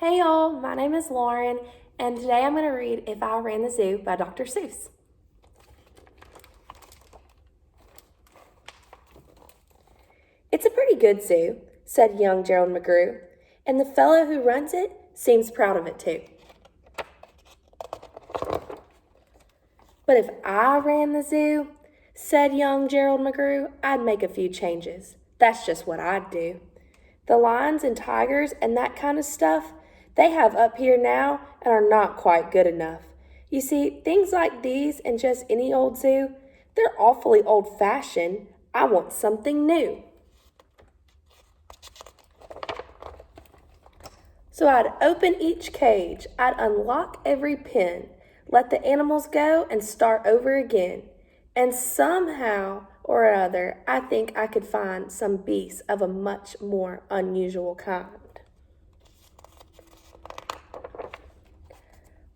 Hey y'all, my name is Lauren, and today I'm going to read If I Ran the Zoo by Dr. Seuss. It's a pretty good zoo, said young Gerald McGrew, and the fellow who runs it seems proud of it too. But if I ran the zoo, said young Gerald McGrew, I'd make a few changes. That's just what I'd do. The lions and tigers and that kind of stuff they have up here now and are not quite good enough. You see, things like these in just any old zoo, they're awfully old-fashioned. I want something new. So I'd open each cage, I'd unlock every pen, let the animals go and start over again. And somehow or other, I think I could find some beasts of a much more unusual kind.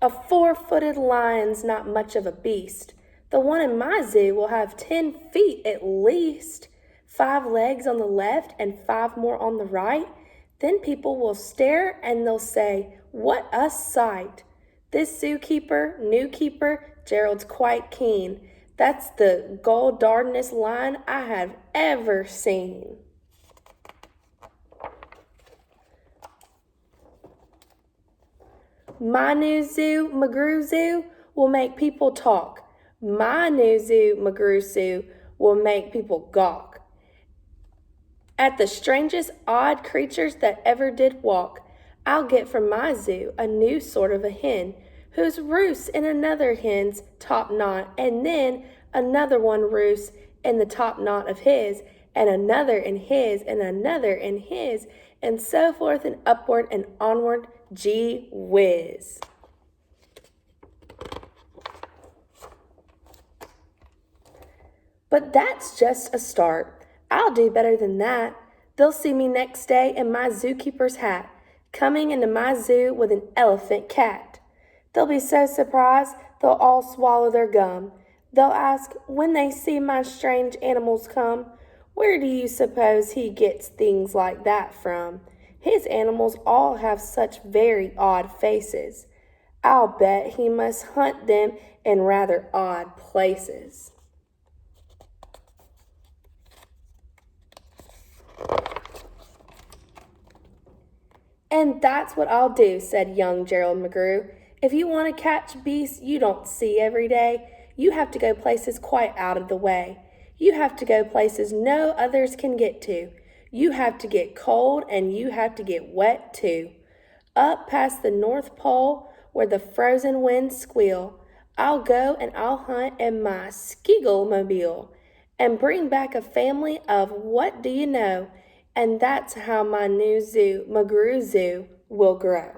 A 4-footed lion's not much of a beast. The one in my zoo will have 10 feet at least, 5 legs on the left and 5 more on the right. Then people will stare and they'll say, "What a sight! This zookeeper, new keeper, Gerald's quite keen. That's the gold-darnedest lion I have ever seen." My new zoo, McGrew Zoo, will make people talk. My new zoo, McGrew Zoo, will make people gawk at the strangest odd creatures that ever did walk. I'll get from my zoo a new sort of a hen, whose roosts in another hen's top knot, and then another one roosts in the top knot of his, and another in his, and another in his, and so forth and upward and onward. Gee whiz. But that's just a start. I'll do better than that. They'll see me next day in my zookeeper's hat, coming into my zoo with an elephant cat. They'll be so surprised they'll all swallow their gum. They'll ask, when they see my strange animals come, where do you suppose he gets things like that from? His animals all have such very odd faces. I'll bet he must hunt them in rather odd places. And that's what I'll do, said young Gerald McGrew. If you want to catch beasts you don't see every day, you have to go places quite out of the way. You have to go places no others can get to. You have to get cold and you have to get wet too. Up past the North Pole where the frozen winds squeal, I'll go and I'll hunt in my Skiggle-mobile and bring back a family of what do you know? And that's how my new zoo, McGrew Zoo, will grow.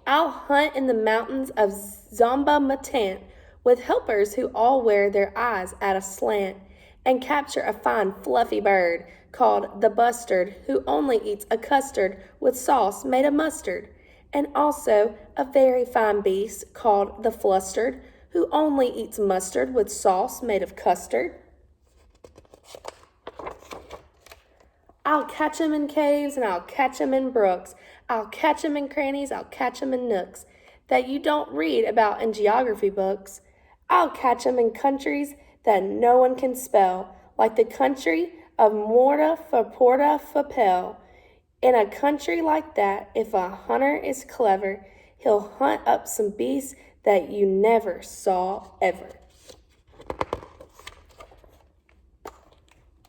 I'll hunt in the mountains of Zomba-Matant with helpers who all wear their eyes at a slant and capture a fine fluffy bird called the bustard who only eats a custard with sauce made of mustard, and also a very fine beast called the flustered who only eats mustard with sauce made of custard. I'll catch 'em in caves and I'll catch 'em in brooks. I'll catch 'em in crannies, I'll catch 'em in nooks that you don't read about in geography books. I'll catch 'em in countries that no one can spell, like the country of Morta for Porta for Pell. In a country like that, if a hunter is clever, he'll hunt up some beasts that you never saw ever.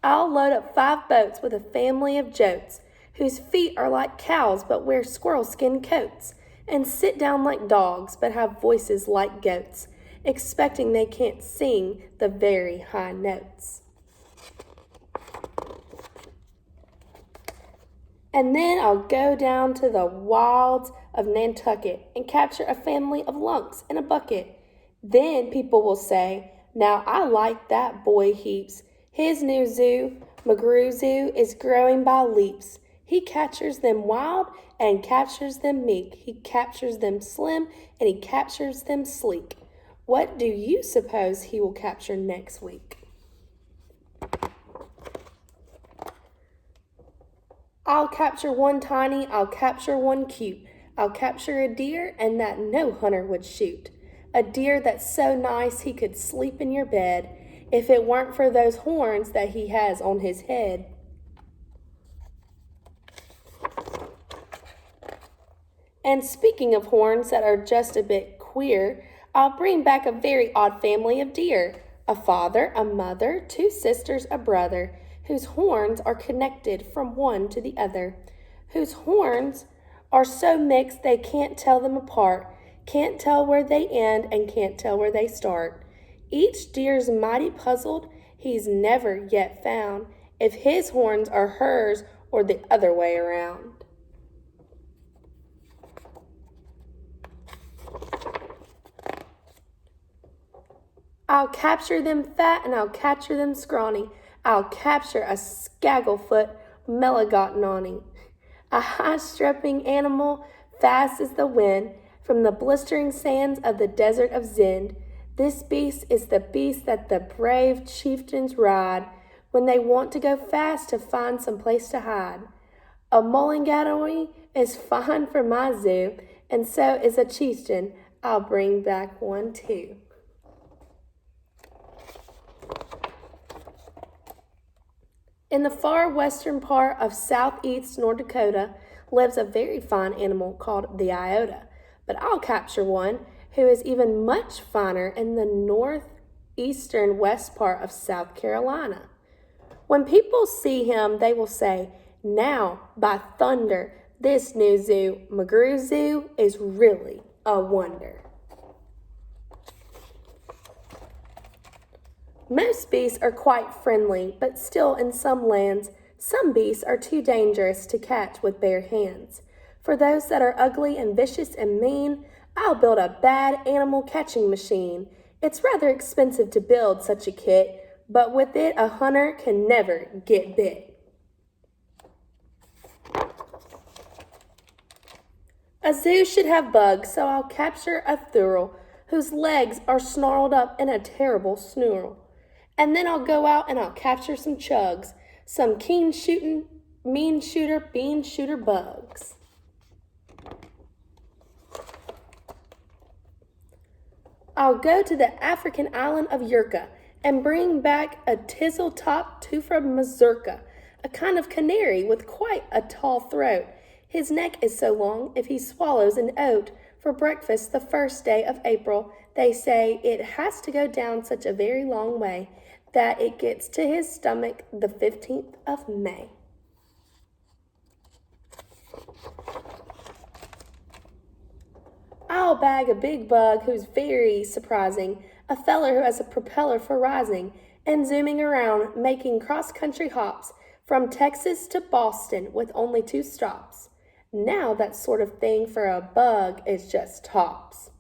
I'll load up 5 boats with a family of jotes, whose feet are like cows but wear squirrel skin coats, and sit down like dogs but have voices like goats, expecting they can't sing the very high notes. And then I'll go down to the wilds of Nantucket and capture a family of lunks in a bucket. Then people will say, "Now I like that boy heaps. His new zoo, McGrew Zoo, is growing by leaps. He captures them wild and captures them meek. He captures them slim and he captures them sleek. What do you suppose he will capture next week?" I'll capture one tiny, I'll capture one cute. I'll capture a deer and that no hunter would shoot. A deer that's so nice he could sleep in your bed if it weren't for those horns that he has on his head. And speaking of horns that are just a bit queer, I'll bring back a very odd family of deer. A father, a mother, two sisters, a brother, whose horns are connected from one to the other, whose horns are so mixed they can't tell them apart, can't tell where they end and can't tell where they start. Each deer's mighty puzzled, he's never yet found if his horns are hers or the other way around. I'll capture them fat and I'll capture them scrawny. I'll capture a skagglefoot melagotnawny, a high-strapping animal fast as the wind from the blistering sands of the desert of Zend. This beast is the beast that the brave chieftains ride when they want to go fast to find some place to hide. A mullingatawny is fine for my zoo, and so is a chieftain. I'll bring back one too. In the far western part of southeast North Dakota lives a very fine animal called the iota, but I'll capture one who is even much finer in the northeastern west part of South Carolina. When people see him, they will say, "Now, by thunder, this new zoo, McGrew Zoo, is really a wonder." Most beasts are quite friendly, but still in some lands, some beasts are too dangerous to catch with bare hands. For those that are ugly and vicious and mean, I'll build a bad animal catching machine. It's rather expensive to build such a kit, but with it a hunter can never get bit. A zoo should have bugs, so I'll capture a thurl whose legs are snarled up in a terrible snarl. And then I'll go out and I'll capture some chugs, some keen shooting, mean shooter, bean shooter bugs. I'll go to the African island of Yurka and bring back a tizzle-top Tufra mazurka, a kind of canary with quite a tall throat. His neck is so long, if he swallows an oat for breakfast the first day of April, they say it has to go down such a very long way that it gets to his stomach the 15th of May. I'll bag a big bug who's very surprising, a feller who has a propeller for rising and zooming around, making cross-country hops from Texas to Boston with only 2 stops. Now that sort of thing for a bug is just tops.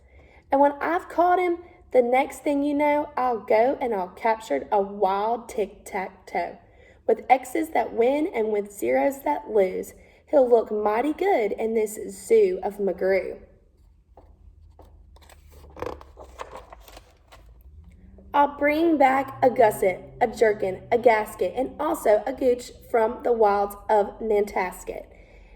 And when I've caught him, the next thing you know, I'll go and I'll capture a wild tic-tac-toe. With X's that win and with zeros that lose, he'll look mighty good in this zoo of McGrew. I'll bring back a gusset, a jerkin, a gasket, and also a gooch from the wilds of Nantasket.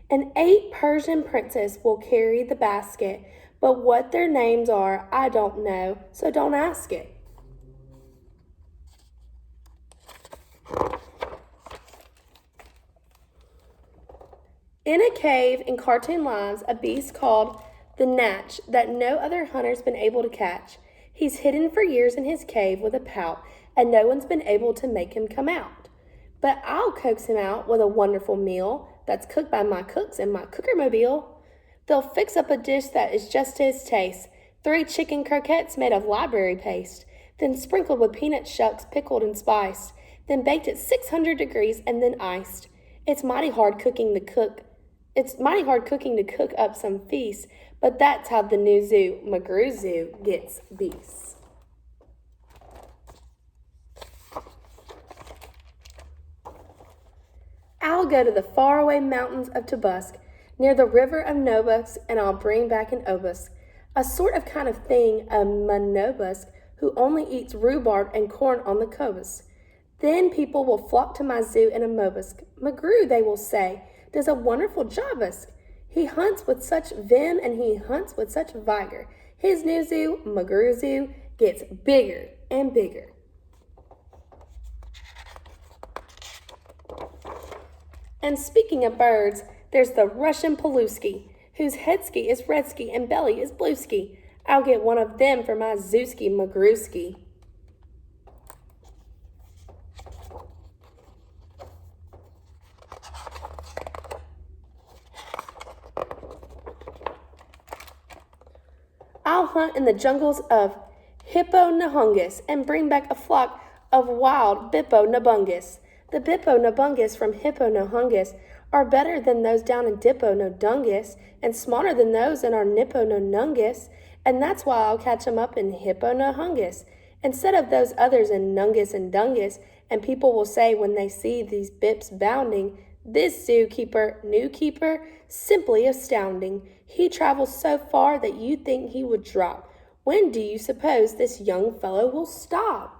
An 8 Persian princess will carry the basket, but what their names are, I don't know, so don't ask it. In a cave in cartoon lines, a beast called the Natch that no other hunter's been able to catch. He's hidden for years in his cave with a pout, and no one's been able to make him come out. But I'll coax him out with a wonderful meal that's cooked by my cooks in my cookermobile. They'll fix up a dish that is just to his taste, 3 chicken croquettes made of library paste, then sprinkled with peanut shucks pickled and spiced, then baked at 600 degrees and then iced. It's mighty hard cooking to cook up some feast, but that's how the new zoo, McGrew Zoo, gets beasts. I'll go to the faraway mountains of Tobusk, near the river of Nobusk, and I'll bring back an obusk, a sort of kind of thing, a monobusk, who only eats rhubarb and corn on the cobus. Then people will flock to my zoo in a mobusk. McGrew, they will say, does a wonderful job. He hunts with such vim and he hunts with such vigor. His new zoo, McGrew Zoo, gets bigger and bigger. And speaking of birds, there's the Russian Paluski, whose headski is redski and belly is blueski. I'll get one of them for my Zooski Magrewski. I'll hunt in the jungles of Hippo-Nahungus and bring back a flock of wild Bippo-Nabungus. The Bippo-Nabungus from Hippo-Nahungus are better than those down in Dippo-Nodungus and smarter than those in our Nippo-Nonungus, and that's why I'll catch 'em up in Hippo-Nahungus instead of those others in Nungus and Dungus, and people will say when they see these bips bounding, "This zookeeper, new keeper, simply astounding. He travels so far that you'd think he would drop. When do you suppose this young fellow will stop?"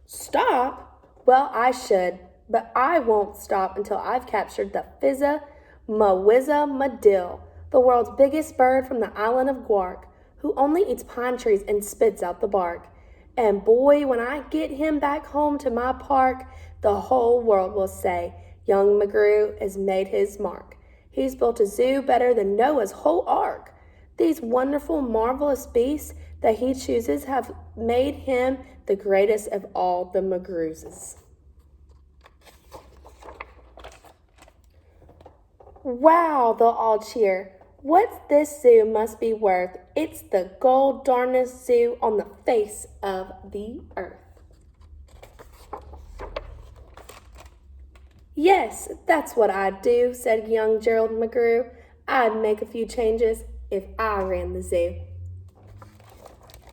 Stop? Well, I should, but I won't stop until I've captured the Fizza Mawizza Madill, the world's biggest bird from the island of Guark, who only eats pine trees and spits out the bark. And boy, when I get him back home to my park, the whole world will say, young McGrew has made his mark. He's built a zoo better than Noah's whole ark. These wonderful, marvelous beasts that he chooses have made him the greatest of all the McGrews. Wow, they'll all cheer. What this zoo must be worth. It's the gold darnest zoo on the face of the earth. Yes, that's what I'd do, said young Gerald McGrew. I'd make a few changes if I ran the zoo.